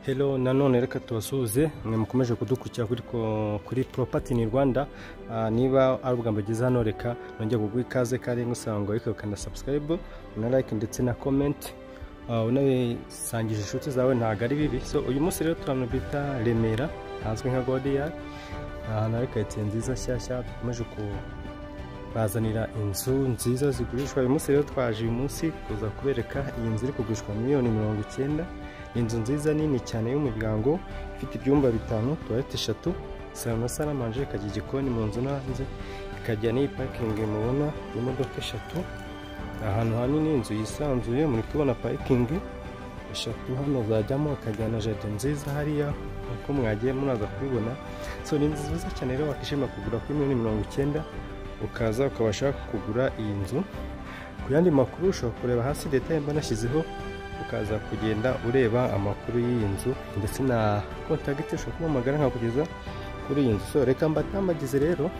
Hello nanone reka tubasuhuze mwe mukomeje kudukurikira kuri Property in Rwanda. Niba ari ubwa mbageze hano reka nongeye kuguha ikaze kandi ngusanga ariko ukanda subscribe na like ndetse na comment, unabisangije inshuti zawe ntago ari bibi. So uyu munsi rero turano bita Remera hazwi nka Godiyari, ahantu ari quartier nziza shyashya dukomeje bazanira inzu nziza zigurishwa. Uyu munsi rero twaje uyu munsi kuza kubereka iyi nzu iri kugurishwa miliyoni 90. Inzu nziza nini cyane y'umuryango ifite ibyumba 5, toilette 3, salon na salle à manger, ikagira igikoni mu nzu no hanze, ikajya ni parking mubona imodoka 3. Ahantu hanini inzu yisanzuye, muri kubona parking 3 hano zajyamo, akajya na jardin nziza hariya uko mwagiye munaza kubibona. So ni nziza cyane rero wakishima kugura kuri miliyoni 90 ukaza ukabasha kugura iyi nzu. Ku yandi makuru ushobora kureba hasi detail mba nashyizeho, ukaza kugenda ureba amakuru y'iyi nzu ndetse na contact ushobora kumpamagara nkakugeza kuri iyi nzu. So reka mbatambagize rero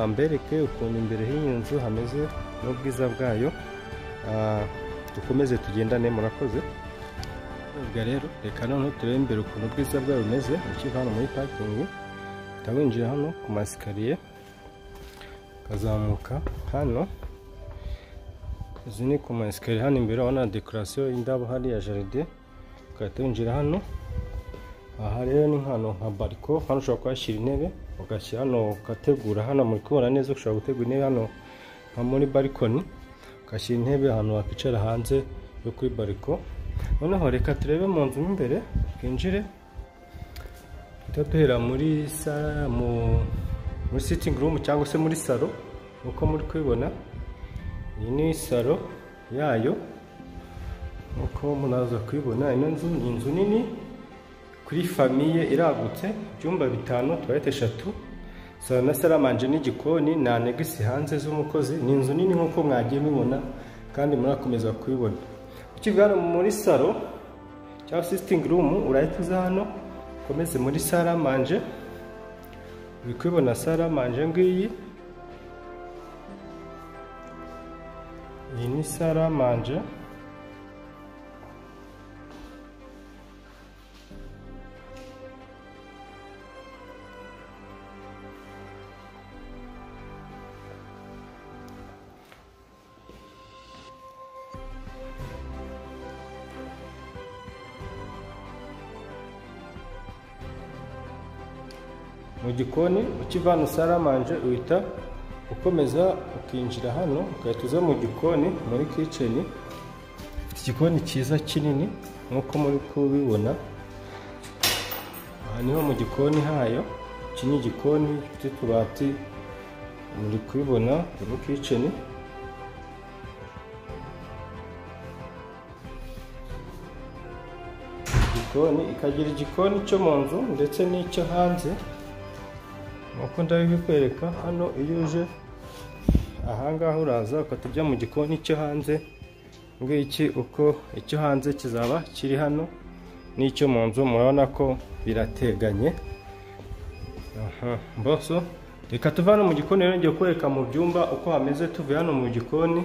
mbereke ukuntu imbere y'iyi nzu hameze n'ubwiza bwayo, dukomeze tugendane murakoze. Ubwo rero reka none turebe imbere ukuntu ubwiza bwayo bumeze. Ukiva hano muri parking utawinjira hano ku masikariye kazamuka hano, izi ni ku masikariye hano imbere wana decoration y'indabo hari ya jardin, ukahita winjira hano. Aha rero ni hano nka balcon, hano ushobora kuhashyira intebe ugashyira hano ukategura. Hano muri kubona neza ushobora gutegura intebe hano nka muri balcony, ugashyira intebe ahantu wakicara hanze yo kuri balcon. Noneho reka turebe mu nzu imbere, twinjire tuhera muri muri sitting room cyangwa se muri salon uko muri kubibona. Iyi ni salon yayo uko munaza kubibona. Ino nzu ni inzu nini kuri famille iragutse, ibyumba 5, toilette 3, salon na salle à manger n'igikoni na negisi hanze z'umukozi. Ni inzu nini nkuko mwagiye mubibona kandi murakomeza kubibona. Ukivana muri salon cyangwa sitting room urahita uza hano komeze muri salle à manger. Uri kubibona salle à manger ngiyi, iyi ni salle à manger. Mu gikoni ukivana salle à manger uhita ukomeza ukinjira hano ukahita uza mu gikoni muri kitchen. Igikoni cyiza kinini nkuko muri kubibona. Aha niho mu gikoni hayo, iki ni igikoni gifite tubati muri kubibona mu kitchen. Igikoni ikagira igikoni cyo mu nzu ndetse n'icyo hanze uko ndabikwereka hano. Iyo uje ahangaha uraza ukatujya mu gikoni cyo hanze ngiki, uko icyo hanze kizaba kiri hano n'icyo mu nzu murabona ko birateganye. Mboso reka tuvana mu gikoni rero ngiye kwereka mu byumba uko hameze. Tuvuye hano mu gikoni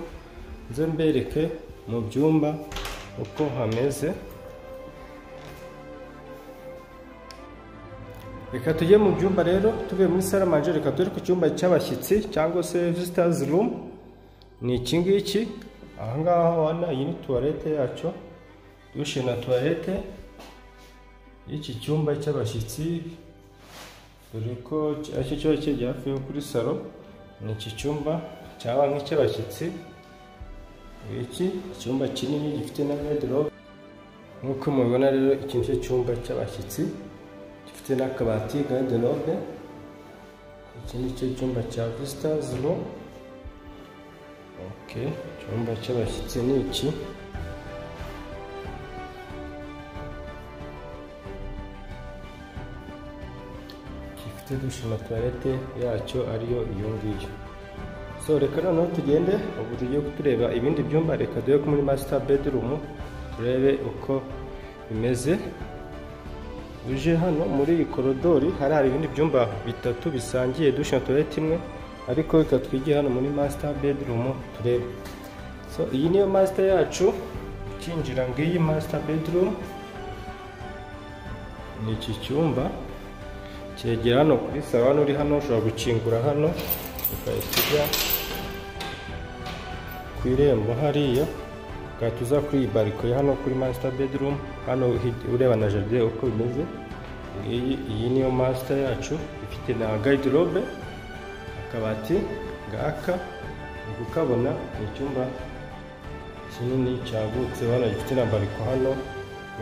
nze mbereke mu byumba uko hameze. Reka tujye mu byumba rero, tuvuye muri salle à manger reka turi ku cyumba cy'abashyitsi cyangwa se visitors room. Ni iki ngiki ahangaha wana, iyi ni toilette yacu, douche na toilette y'iki cyumba cy'abashyitsi. Dore ko icyo cyo kijya hafi yo kuri salon. Ni iki cyumba cyaba nk'icy'abashyitsi. Iki cyumba kinini gifite na wardrobe nkuko mubibona rero. Iki ni cyumba cy'abashyitsi gifite n'akabati garde-robe. Iki ni cyo cyumba cya visitors room. Okay, cyumba cy'abashyitsi ni iki. Gifite douche na toilette yacyo ariyo iyo ngiyo. So reka noneho tugende ubu tugiye kutureba ibindi byumba. Reka duhe muri master bedroom turebe uko bimeze. Uje hano muri iyi korodori hari ibindi byumba 3 bisangiye douche na toilette imwe, ariko reka twigiye hano muri master bedroom turebe. So iyi niyo master yacu, ukinjira ngiyi master bedroom. ni iki cyumba cyegera hano kuri salo. Hano uri hano ushobora gukingura hano ukayisiga ku irembo hariya, ugahita uza kuri iyi bariko ya hano kuri master bedroom. Hano ureba na jaride uko bimeze. Iyi niyo master yacu, ifite na garderobe, akabati ngaka ukabona. Ni icyumba kinini cyagutse, hano gifite na bariko hano,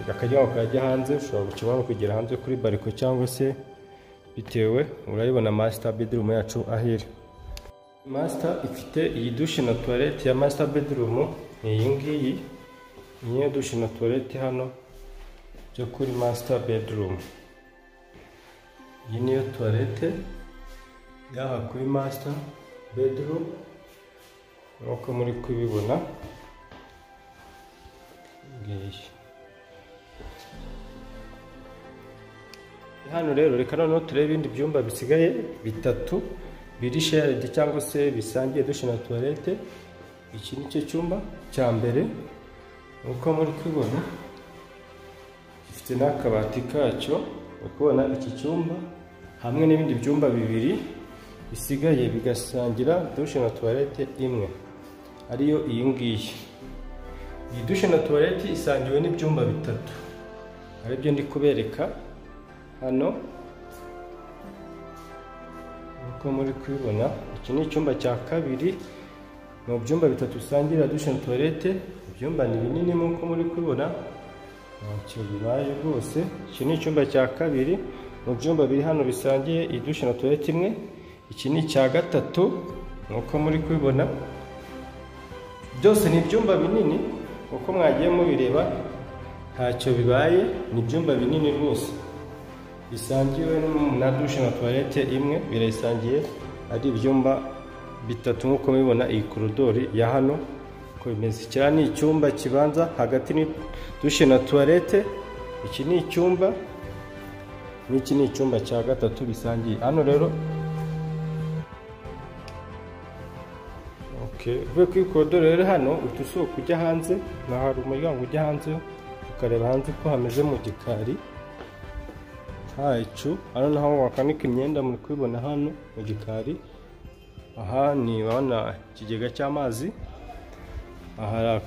akajyaho kajya hanze. Ushobora gukibona kugera hanze kuri bariko cyangwa se bitewe, urayibona master bedroom yacu ahiri. Master ifite iyi douche na toilette ya master bedroom ni iyi ngiyi. Iyi ni douche na toilette hano byo kuri master bedroom. Iyi niyo toilette yaha kuri master bedroom nk'uko muri kubibona. Hano rero reka noneho turebe ibindi byumba bisigaye bitatu biri shared cyangwa se bisangiye douche na toilette. Iki ni cyo cyumba cya mbere uko muri kubibona, gifite n'akabati kacyo. Ukubona iki cyumba hamwe n'ibindi byumba bibiri bisigaye bigasangira douche na toilette imwe, ariyo iyi ngiyi. Iyi douche na toilette isangiwe n'ibyumba bitatu, aribyo ndi kubereka hano uko muri kubibona. Iki ni icyumba cya kabiri mu byumba bitatu bisangira douche na toilette. Ibyumba ni binini nk'uko muri kubibona, ntacyo bibaye rwose. Iki ni icyumba cya kabiri mu byumba biri hano bisangiye iyi douche na toilette imwe. Iki ni icya gatatu nk'uko muri kubibona. Byose ni ibyumba binini uko mwagiye mubireba, ntacyo bibaye. Ni ibyumba binini rwose bisangiwe na douche na toilette imwe, birayisangiye ari ibyumba bitatu nk'uko mubibona. Iyi koridori ya hano uko bimeze, kiriya ni icyumba kibanza, hagati ni douche na toilette. Iki ni icyumba, n'iki ni icyumba cya gatatu bisangiye hano rero. Uvuye kuri koridoro rero hano uhita usohoka ujya hanze, naho hari umuryango ujya hanze ukareba hanze uko hameze mu gikari hacu. Hano naho wakanika imyenda muri kubibona hano mu gikari. Aha ni urabona ikigega cy'amazi. Aha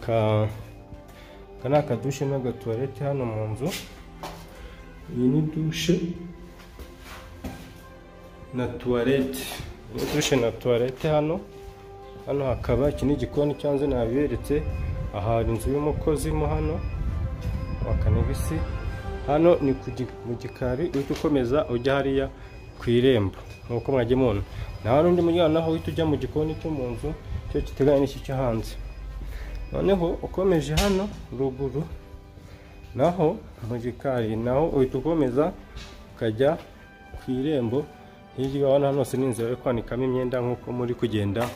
hari akadushe n'agatoilette hano mu nzu. Iyi ni dushe na toilette, ni dushe na toilette hano. Hano hakaba iki ni igikoni cyanze nabiberetse. Aha hari inzu y'umukozi mo hano wakanibisi. Hano ni mu gikari, uhita ukomeza ujya hariya ku irembo nk'uko mwagiye mubona. Naho n'undi muryango naho uhita ujya mu gikoni cyo mu nzu, cyo kiteganye n'iki cyo hanze. Noneho ukomeje hano ruguru naho mu gikari, naho uhita ukomeza ukajya ku irembo. Hirya urabona hano hose ni inzira yo kwanikamo imyenda nk'uko muri kugenda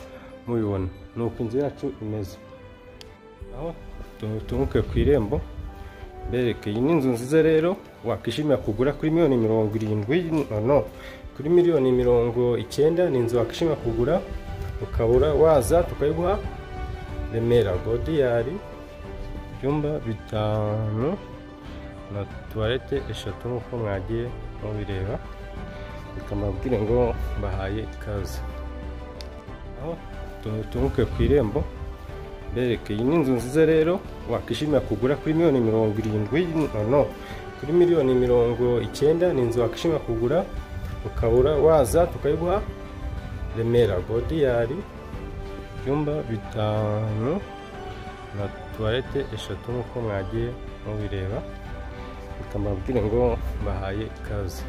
mubibona. Nuko inzu yacu imeze. Aho tunguke ku irembo bereke. Iyi ni inzu nziza rero wakishimira kugura kuri $70,000. Kuri $90,000 ni inzu wakishimira kugura, ukabura waza tukayiguha. Remera Godiyari, ibyumba 5 na toilette 3 nk'uko mwagiye mubireba. Bikamabwire ngo bahaye ikaze. Aho tunguke ku irembo bereke. Iyi ni inzu nziza rero wakishimira kugura kuri $70,000. Kuri $90,000 ni inzu wakishimira kugura, ukabura waza tukayiguha. Remera Godiyari, ibyumba 5 na toilette 3 nk'uko mwagiye mubireba. Bikamabwire ngo bahaye ikaze.